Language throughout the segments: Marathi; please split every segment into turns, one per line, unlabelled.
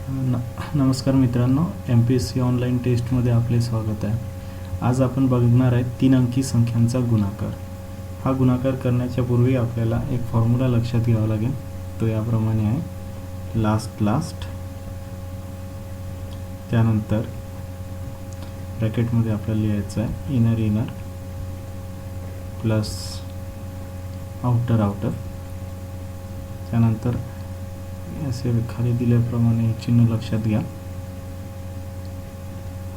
नमस्कार मित्रांनो, MPSC ऑनलाईन टेस्टमध्ये आपले स्वागत आहे. आज आपण बघणार आहे 3 अंकी संख्यांचा गुणाकार. हा गुणाकार करण्याच्या पूर्वी आपल्याला एक फॉर्म्युला लक्षात घ्यावा लागेल. तो याप्रमाणे आहे: लास्ट त्यानंतर ब्रॅकेटमध्ये आपल्याला लिहायचं आहे इनर प्लस आउटर. त्यानंतर असे खाली दिल्याप्रमाणे चिन्ह लक्षात घ्या.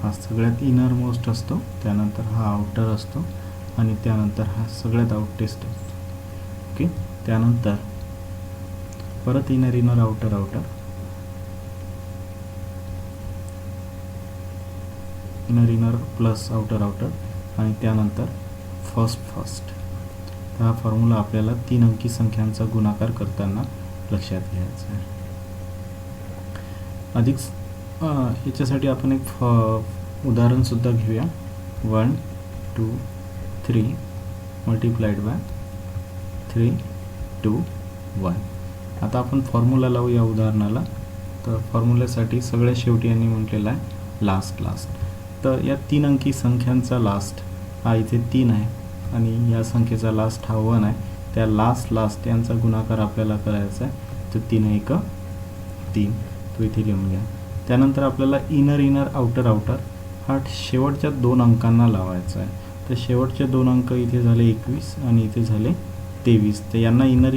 हा सगळ्यात इनर मोस्ट असतो, त्यानंतर हा आउटर असतो आणि त्यानंतर हा सगळ्यात आउटेस्ट असतो. ओके, त्यानंतर परत inner outer inner plus outer आणि त्यानंतर फर्स्ट. हा फॉर्म्युला आपल्याला 3 अंकी संख्यांचा गुणाकार करताना लक्षात घ्यायचं आहे. अधिक याच्यासाठी आपण एक उदाहरण सुद्धा घेऊया. 1 2 3 मल्टिप्लाइड बाय 3 2 1. आता आपण फॉर्म्युला लावू या उदाहरणाला. तर फॉर्म्युल्यासाठी सगळ्यात शेवटी यांनी म्हटलेला आहे लास्ट. तर या 3 अंकी संख्यांचा लास्ट हा इथे 3 आहे आणि या संख्येचा लास्ट हा 1 आहे. त्या लास्ट यांचा गुणाकार आपल्याला करायचा आहे. तर 3 1 3 तो इथे लिहून घ्या. त्यानंतर आपल्याला इनर आउटर हा शेवटच्या 2 अंकांना लावायचा आहे. तर शेवटचे 2 अंक इथे झाले 21 आणि इथे झाले 23. तर यांना इनर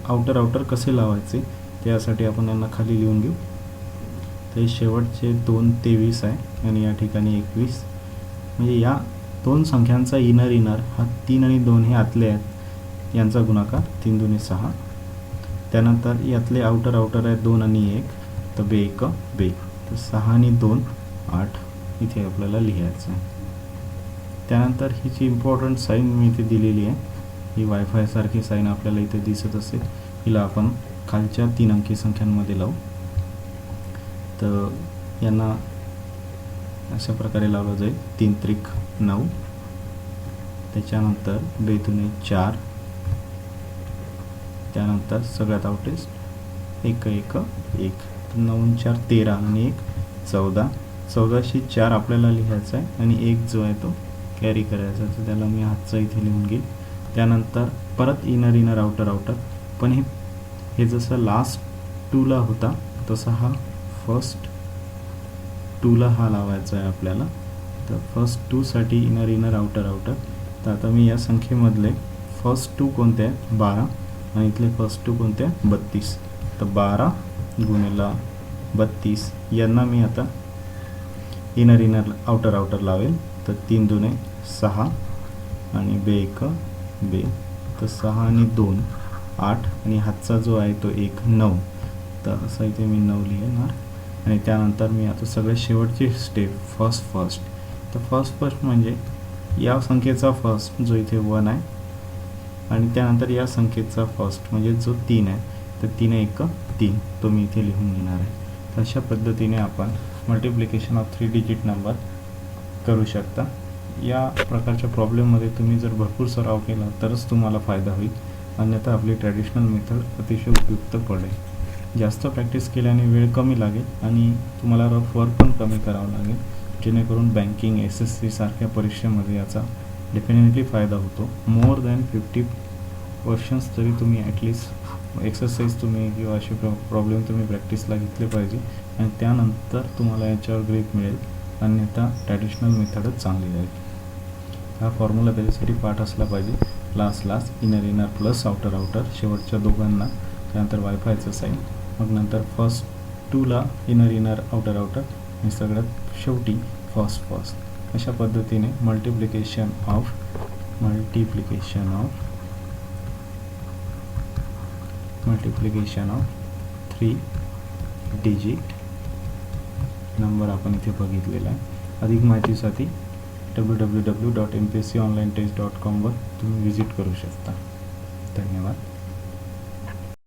आउटर कसे लावायचे त्यासाठी आपण यांना खाली लिहून घेऊ. तर शेवटचे 2 23 आहे आणि या ठिकाणी 21. म्हणजे या 2 संख्यांचा इनर हा 3 आणि 2 हे आतले आहेत. यांचा गुणाकार 3 2 6. त्यानंतर यातले आउटर आहे 2 आणि 1, तर बे 1 बे. तर 6 आणि 2 8 इथे आपल्याला लिहायचं आहे. त्यानंतर हिची इम्पॉर्टंट साईन मी इथे दिलेली आहे. ही वायफाय सारखी साईन आपल्याला इथे दिसत असेल. हिला आपण खालच्या 3 अंकी संख्यांमध्ये लावू. तर यांना अशा प्रकारे लावलं जाईल. 3 त्रिक 9. त्याच्यानंतर बेतून 4. त्यानंतर सगळ्यात आउटेस्ट 1 1 1. तर 9 4 13 आणि 1 14. 14शी 4 आपल्याला लिहायचा आहे आणि 1 जो आहे तो कॅरी करायचा. तर त्याला मी हातचा इथे लिहून घेईल. त्यानंतर परत इनर आउटर पण हे जसं लास्ट 2ला होता तसा हा फर्स्ट 2ला हा लावायचा आहे आपल्याला. तर फर्स्ट 2साठी इनर आउटर. तर आता मी या संख्येमधले फर्स्ट 2 कोणते आहेत 12 आणि इथले फर्स्ट 2 कोणते आहेत 32. तर 12 गुणिला 32 यांना मी आता इनर आउटर लावेल. तर 3 2 6 आणि बे 1 बे. तर 6 आणि 2 8 आणि हातचा जो आहे तो 1 9. तर असं इथे मी 9 लिहिणार. आणि त्यानंतर मी आता सगळ्यात शेवटची स्टेप फर्स्ट. तर फर्स्ट म्हणजे या संख्येचा फर्स्ट जो इथे 1 आहे आणि त्यानंतर या संख्येचा फर्स्ट म्हणजे जो 3 आहे. तर 3 1 3 तो मी इथे लिहून घेणार आहे. तर अशा पद्धतीने आपण मल्टिप्लिकेशन ऑफ 3 डिजिट नंबर करू शकता. या प्रकारच्या प्रॉब्लेममध्ये तुम्ही जर भरपूर सराव केला तरच तुम्हाला फायदा होईल, अन्यथा आपली ट्रॅडिशनल मेथड अतिशय उपयुक्त पडेल. जास्त प्रॅक्टिस केल्याने वेळ कमी लागेल आणि तुम्हाला रफ वर्क पण कमी करावं लागेल, जेणेकरून बँकिंग SSC सारख्या परीक्षेमध्ये याचा डेफिनेटली फायदा होतो. मोर दॅन 50 क्वेश्चन्स तरी तुम्ही ॲटलिस्ट एक्सरसाइज तुम्ही किंवा असे प्रॉब्लेम तुम्ही प्रॅक्टिसला घेतले पाहिजे आणि त्यानंतर तुम्हाला याच्यावर ग्रीप मिळेल, अन्यथा ट्रॅडिशनल मेथडच चांगली राहील. हा फॉर्म्युला त्याच्यासाठी पाठ असला पाहिजे. लास्ट इनर प्लस आउटर शेवटच्या दोघांना, त्यानंतर वायफायचं साईन, मग नंतर फर्स्ट 2ला इनर आउटर आणि सगळ्यात शेवटी फर्स्ट. अशा पद्धतीने मल्टिप्लिकेशन ऑफ 3 डिजिट नंबर आपण इथे बघितलेला आहे. अधिक माहितीसाठी www.mpsconlinetest.com वर तुम्ही विजिट करू शकता. धन्यवाद.